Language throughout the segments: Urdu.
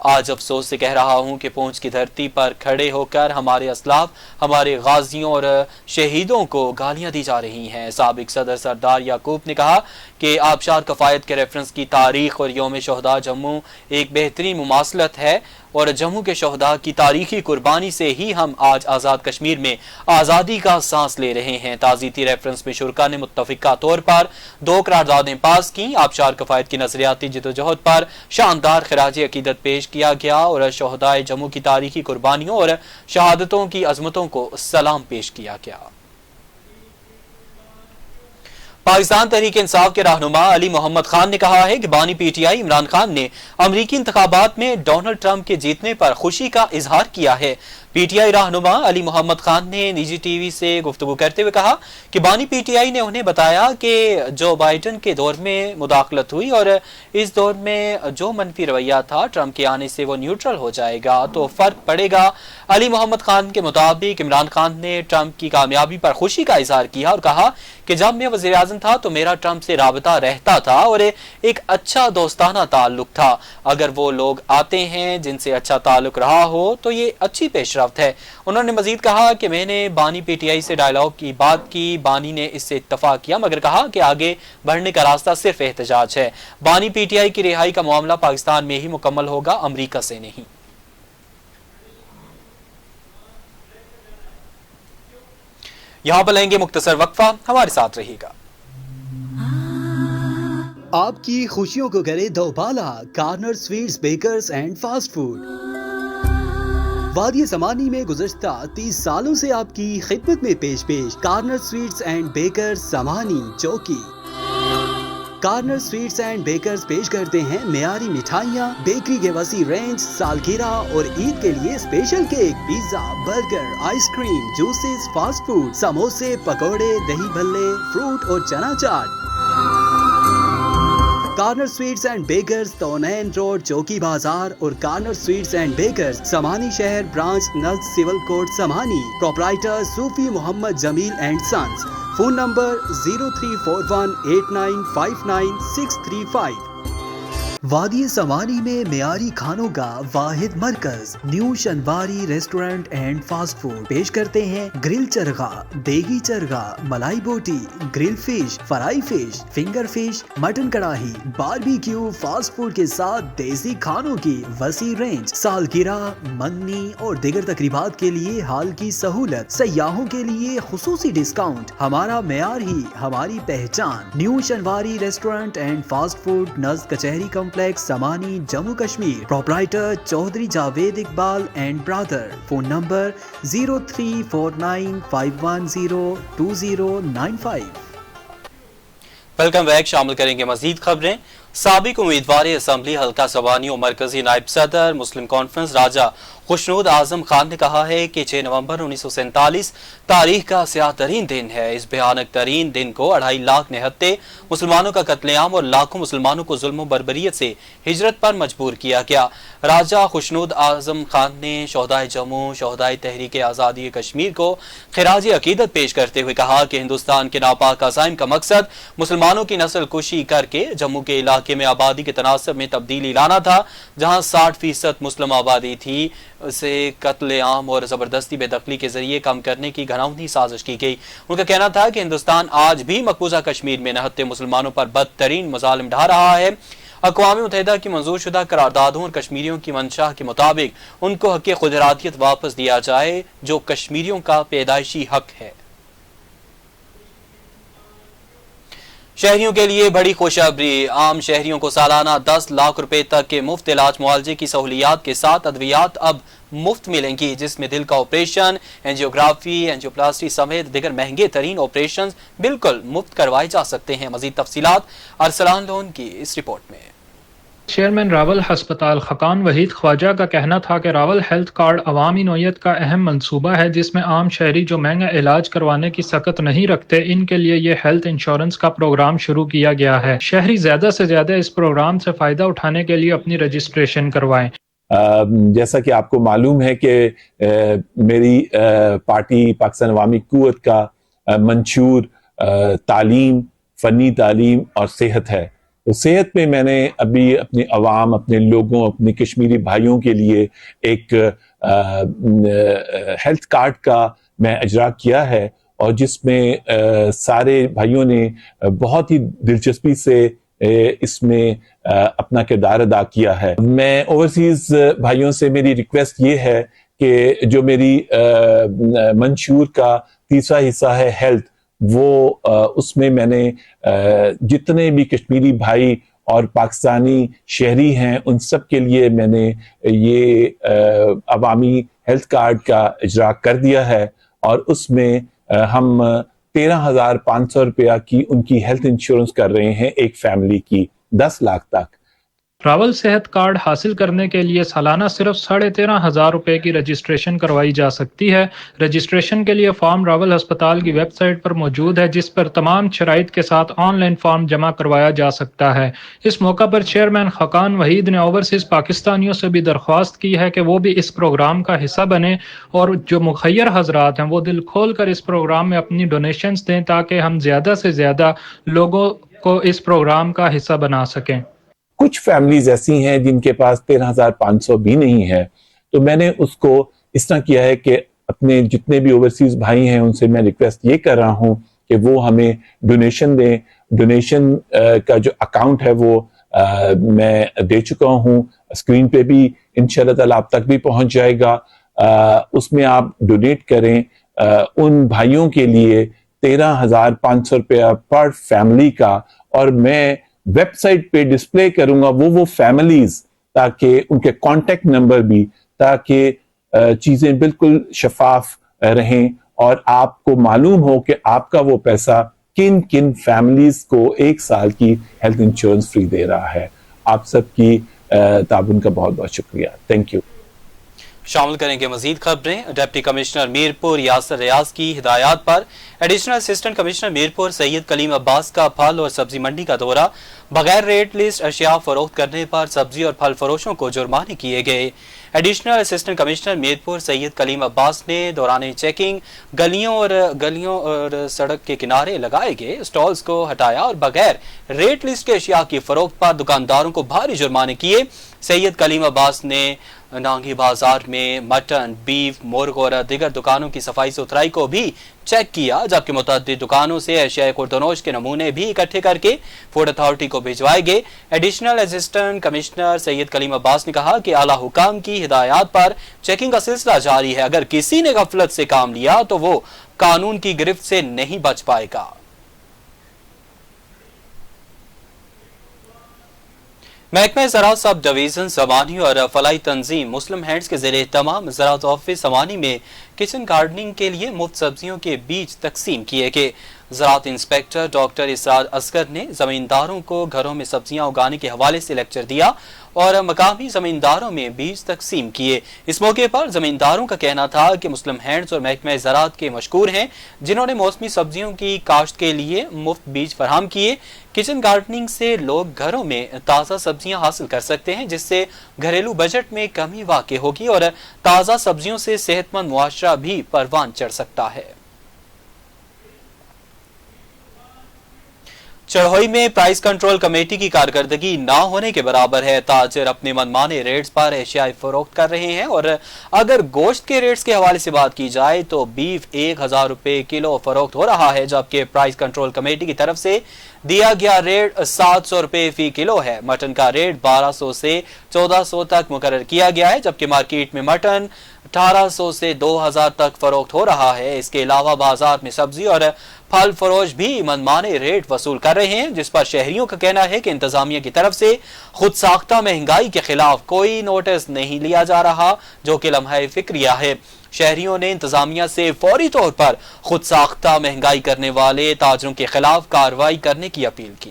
آج افسوس سے کہہ رہا ہوں کہ پونچھ کی دھرتی پر کھڑے ہو کر ہمارے اسلاف، ہمارے غازیوں اور شہیدوں کو گالیاں دی جا رہی ہیں۔ سابق صدر سردار یعقوب نے کہا کہ آبشار کفایت کے ریفرنس کی تاریخ اور یوم شہداء جموں ایک بہترین مماثلت ہے، اور جموں کے شہداء کی تاریخی قربانی سے ہی ہم آج آزاد کشمیر میں آزادی کا سانس لے رہے ہیں۔ تعزیتی ریفرنس میں شرکا نے متفقہ طور پر 2 قراردادیں پاس کیں۔ آبشار کفایت کی نظریاتی جدوجہد پر شاندار خراج عقیدت پیش کیا گیا اور شہداء جموں کی تاریخی قربانیوں اور شہادتوں کی عظمتوں کو سلام پیش کیا گیا۔ پاکستان تحریک انصاف کے رہنما علی محمد خان نے کہا ہے کہ بانی P T I Imran Khan نے امریکی انتخابات میں ڈونلڈ ٹرمپ کے جیتنے پر خوشی کا اظہار کیا ہے۔ پی ٹی آئی رہنما علی محمد خان نے نجی ٹی وی سے گفتگو کرتے ہوئے کہا کہ بانی پی ٹی آئی نے انہیں بتایا کہ جو بائیڈن کے دور میں مداخلت ہوئی اور اس دور میں جو منفی رویہ تھا ٹرمپ کے آنے سے وہ نیوٹرل ہو جائے گا تو فرق پڑے گا۔ علی محمد خان کے مطابق عمران خان نے ٹرمپ کی کامیابی پر خوشی کا اظہار کیا اور کہا کہ جب میں وزیر اعظم تھا تو میرا ٹرمپ سے رابطہ رہتا تھا اور ایک اچھا دوستانہ تعلق تھا۔ اگر وہ لوگ آتے ہیں جن سے اچھا تعلق رہا ہو تو یہ اچھی پیش رفت ہے۔ انہوں نے مزید کہا کہ میں نے بانی پی ٹی آئی سے ڈائیلاگ کی بات کی، بانی نے اس سے اتفاق کیا، مگر کہا کہ آگے بڑھنے کا راستہ صرف احتجاج ہے۔ بانی پی ٹی آئی کی رہائی کا معاملہ پاکستان میں ہی مکمل ہوگا، امریکہ سے نہیں۔ یہاں پر لیں گے مختصر وقفہ، ہمارے ساتھ رہیے گا۔ آپ کی خوشیوں کو کرے دوبالا corner sweets bakers and fast food. وادی سمانی میں گزشتہ 30 سالوں سے آپ کی خدمت میں پیش corner sweets and bakers Samani Chowki. Corner sweets and bakers پیش کرتے ہیں معیاری مٹھائیاں، بیکری کے وسیع رینج، سالگرہ اور عید کے لیے special cake, pizza, burger, ice cream, juices, fast food, سموسے، پکوڑے، دہی بھلے، فروٹ اور چنا چاٹ۔ Corner sweets and bakers Tonin road چوکی بازار اور corner sweets and bakers Samani شہر برانچ نزد civil court Samani. Proprietor Sufi Muhammad Jameel and sons. Phone number 0341895965۔ وادی سمانی میں معیاری کھانوں کا واحد مرکز new Shinwari restaurant and fast food پیش کرتے ہیں گرل چرغا، دیگی چرغا، ملائی بوٹی، grill fish, fry fish, finger fish, mutton کڑاہی، باربیکیو، فاسٹ فوڈ کے ساتھ دیسی کھانوں کی وسیع رینج، سالگرہ، منگنی اور دیگر تقریبات کے لیے ہال کی سہولت، سیاحوں کے لیے خصوصی ڈسکاؤنٹ۔ ہمارا معیار ہی ہماری پہچان۔ New Shinwari restaurant and fast food نزد کچہری complex Samani Jammu Kashmir. Proprietor Chaudhry Javed Iqbal and brother. Phone number 034951020995۔ Welcome back, شامل کریں گے مزید خبریں۔ سابق امیدوار اسمبلی حلقہ سوانی اور مرکزی نائب صدر مسلم کانفرنس راجہ خوشنود اعظم خان نے کہا ہے کہ 6 نومبر 1947 تاریخ کا سیاہ ترین دن ہے۔ اس بھیانک ترین دن کو 2.5 لاکھ نہتے مسلمانوں کا قتل عام اور لاکھوں مسلمانوں کو ظلم و بربریت سے ہجرت پر مجبور کیا گیا۔ راجہ خوشنود اعظم خان نے شہدائے جموں، شہدائے تحریک آزادی کشمیر کو خراج عقیدت پیش کرتے ہوئے کہا کہ ہندوستان کے ناپاک عزائم کا مقصد مسلمانوں کی نسل کشی کر کے جموں کے علاقے میں آبادی کے تناسب میں تبدیلی لانا تھا۔ جہاں 60% مسلم آبادی تھی اسے قتل عام اور زبردستی بے دخلی کے ذریعے کم کرنے کی گھناؤنی سازش کی گئی۔ ان کا کہنا تھا کہ ہندوستان آج بھی مقبوضہ کشمیر میں نہتے مسلمانوں پر بدترین مظالم ڈھا رہا ہے۔ اقوام متحدہ کی منظور شدہ قراردادوں اور کشمیریوں کی منشا کے مطابق ان کو حق خودارادیت واپس دیا جائے جو کشمیریوں کا پیدائشی حق ہے۔ شہریوں کے لیے بڑی خوشخبری، عام شہریوں کو سالانہ 10 لاکھ روپے تک کے مفت علاج معالجے کی سہولیات کے ساتھ ادویات اب مفت ملیں گی، جس میں دل کا آپریشن، اینجیوگرافی، اینجیوپلاسٹی سمیت دیگر مہنگے ترین آپریشنز بالکل مفت کروائے جا سکتے ہیں۔ مزید تفصیلات ارسلان لون کی اس رپورٹ میں۔ چیئرمین راول ہسپتال خقان وحید خواجہ کا کہنا تھا کہ راول ہیلتھ کارڈ عوامی نوعیت کا اہم منصوبہ ہے جس میں عام شہری جو مہنگا علاج کروانے کی سخت نہیں رکھتے ان کے لیے یہ ہیلتھ انشورنس کا پروگرام شروع کیا گیا ہے۔ شہری زیادہ سے زیادہ اس پروگرام سے فائدہ اٹھانے کے لیے اپنی رجسٹریشن کروائیں۔ جیسا کہ آپ کو معلوم ہے کہ میری پارٹی پاکستان عوامی قوت کا منشور تعلیم، فنی تعلیم اور صحت ہے۔ تو صحت میں میں نے ابھی اپنی عوام، اپنے لوگوں، اپنے کشمیری بھائیوں کے لیے ایک ہیلتھ کارڈ کا میں اجرا کیا ہے، اور جس میں سارے بھائیوں نے بہت ہی دلچسپی سے اس میں اپنا کردار ادا کیا ہے۔ میں اوورسیز بھائیوں سے میری ریکویسٹ یہ ہے کہ جو میری منشور کا تیسرا حصہ ہے ہیلتھ، وہ اس میں نے جتنے بھی کشمیری بھائی اور پاکستانی شہری ہیں ان سب کے لیے میں نے یہ عوامی ہیلتھ کارڈ کا اجرا کر دیا ہے، اور اس میں ہم 13,500 روپیہ کی ان کی ہیلتھ انشورنس کر رہے ہیں ایک فیملی کی 10 لاکھ تک۔ راول صحت کارڈ حاصل کرنے کے لیے سالانہ صرف 13,500 روپے کی رجسٹریشن کروائی جا سکتی ہے۔ رجسٹریشن کے لیے فارم راول ہسپتال کی ویب سائٹ پر موجود ہے، جس پر تمام شرائط کے ساتھ آن لائن فارم جمع کروایا جا سکتا ہے۔ اس موقع پر چیئرمین خاقان وحید نے اوورسیز پاکستانیوں سے بھی درخواست کی ہے کہ وہ بھی اس پروگرام کا حصہ بنیں، اور جو مخیر حضرات ہیں وہ دل کھول کر اس پروگرام میں اپنی ڈونیشنز دیں تاکہ ہم زیادہ سے زیادہ لوگوں کو اس پروگرام کا حصہ بنا سکیں۔ کچھ فیملیز ایسی ہیں جن کے پاس 13,500 بھی نہیں ہے، تو میں نے اس کو اس طرح کیا ہے کہ اپنے جتنے بھی اوورسیز بھائی ہیں ان سے میں ریکویسٹ یہ کر رہا ہوں کہ وہ ہمیں ڈونیشن دیں۔ ڈونیشن کا جو اکاؤنٹ ہے وہ میں دے چکا ہوں، اسکرین پہ بھی انشاءاللہ تعالیٰ آپ تک بھی پہنچ جائے گا۔ اس میں آپ ڈونیٹ کریں ان بھائیوں کے لیے 13,500 روپیہ پر فیملی کا، اور میں ویب سائٹ پہ ڈسپلے کروں گا وہ فیملیز، تاکہ ان کے کانٹیکٹ نمبر بھی، تاکہ چیزیں بالکل شفاف رہیں اور آپ کو معلوم ہو کہ آپ کا وہ پیسہ کن کن فیملیز کو 1 سال کی ہیلتھ انشورنس فری دے رہا ہے۔ آپ سب کی تعاون کا بہت بہت شکریہ۔ Thank you. شامل کریں گے مزید خبریں۔ ڈپٹی کمشنر میرپور یاسر ریاض کی ہدایات پر ایڈیشنل اسسٹنٹ کمشنر میرپور سید کلیم عباس کا پھل اور سبزی منڈی کا دورہ، بغیر ریٹ لسٹ اشیاء فروخت کرنے پر سبزی اور پھل فروشوں کو جرمانے کیے گئے۔ ایڈیشنل اسسٹنٹ کمشنر میرپور سید کلیم عباس نے دوران چیکنگ گلیوں اور سڑک کے کنارے لگائے گئے اسٹالز کو ہٹایا اور بغیر ریٹ لسٹ کے اشیاء کی فروخت پر دکانداروں کو بھاری جرمانے کیے۔ سید کلیم عباس نے نانگی بازار میں مٹن، بیف، مرغ اور دیگر دکانوں کی صفائی ستھرائی کو بھی چیک کیا، جبکہ متعدد دکانوں سے اشیاء خوردنوش کے نمونے بھی اکٹھے کر کے فوڈ اتھارٹی کو بھجوائے گئے۔ ایڈیشنل اسسٹنٹ کمشنر سید کلیم عباس نے کہا کہ اعلیٰ حکام کی ہدایات پر چیکنگ کا سلسلہ جاری ہے، اگر کسی نے غفلت سے کام لیا تو وہ قانون کی گرفت سے نہیں بچ پائے گا۔ محکمہ زراعت سب ڈویژن سوانی اور فلاحی تنظیم مسلم ہینڈز کے زیر اہتمام زراعت آفس سوانی میں کچن گارڈننگ کے لیے مفت سبزیوں کے بیج تقسیم کیے گئے۔ زراعت انسپیکٹر ڈاکٹر اسرار اصغر نے زمینداروں کو گھروں میں سبزیاں اگانے کے حوالے سے لیکچر دیا اور مقامی زمینداروں میں بیج تقسیم کیے۔ اس موقع پر زمینداروں کا کہنا تھا کہ مسلم ہینڈز اور محکمہ زراعت کے مشکور ہیں جنہوں نے موسمی سبزیوں کی کاشت کے لیے مفت بیج فراہم کیے۔ کچن گارڈننگ سے لوگ گھروں میں تازہ سبزیاں حاصل کر سکتے ہیں، جس سے گھریلو بجٹ میں کمی واقع ہوگی اور تازہ سبزیوں سے صحت مند معاشرہ بھی پروان چڑھ سکتا ہے۔ چڑھوئی میں پرائس کنٹرول کمیٹی کی کارکردگی نہ ہونے کے برابر ہے۔ تاجر اپنے منمانے ریٹس پر اشیاء فروخت کر رہے ہیں، اور اگر گوشت کے ریٹس کے حوالے سے بات کی جائے تو بیف 1,000 روپے کلو فروخت ہو رہا ہے، جبکہ پرائس کنٹرول کمیٹی کی طرف سے دیا گیا ریٹ 700 روپے فی کلو ہے۔ مٹن کا ریٹ 1200 سے 1400 تک مقرر کیا گیا ہے، جبکہ مارکیٹ میں مٹن 1800 سے 2000 تک فروخت ہو رہا ہے۔ اس کے علاوہ بازار میں سبزی اور پھل فروش بھی منمانے ریٹ وصول کر رہے ہیں، جس پر شہریوں کا کہنا ہے کہ انتظامیہ کی طرف سے خود ساختہ مہنگائی کے خلاف کوئی نوٹس نہیں لیا جا رہا، جو کہ لمحہ فکریہ ہے۔ شہریوں نے انتظامیہ سے فوری طور پر خود ساختہ مہنگائی کرنے والے تاجروں کے خلاف کارروائی کرنے کی اپیل کی۔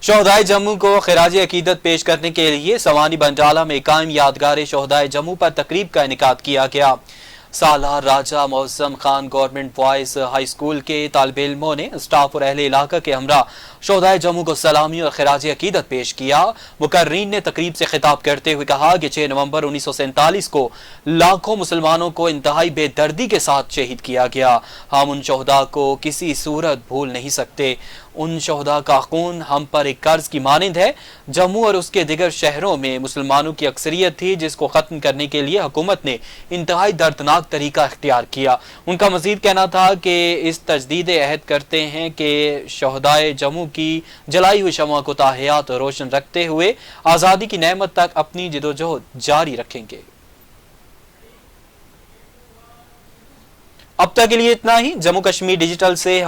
شہدائے جموں کو خراج عقیدت پیش کرنے کے لیے سوانی بنڈالہ میں قائم یادگار شہدائے جموں پر تقریب کا انعقاد کیا گیا۔ سالار راجہ موسم Khan government boys high school کے طالب علموں نے اسٹاف اور اہل علاقہ کے ہمراہ شہدائے جموں کو سلامی اور خراج عقیدت پیش کیا۔ مقررین نے تقریب سے خطاب کرتے ہوئے کہا کہ 6 نومبر 1947 کو لاکھوں مسلمانوں کو انتہائی بے دردی کے ساتھ شہید کیا گیا۔ ہم ان شہداء کو کسی صورت بھول نہیں سکتے۔ ان شہداء کا خون ہم پر ایک قرض کی مانند ہے۔ جموں اور اس کے دیگر شہروں میں مسلمانوں کی اکثریت تھی جس کو ختم کرنے کے لیے حکومت نے انتہائی دردناک طریقہ اختیار کیا۔ ان کا مزید کہنا تھا کہ اس تجدید عہد کرتے ہیں کہ شہدائے جموں کی جلائی ہوئی شمع کو تا حیات روشن رکھتے ہوئے آزادی کی نعمت تک اپنی جدوجہد جاری رکھیں گے۔ اب تک کے لیے اتنا ہی۔ جموں کشمیر ڈیجیٹل سے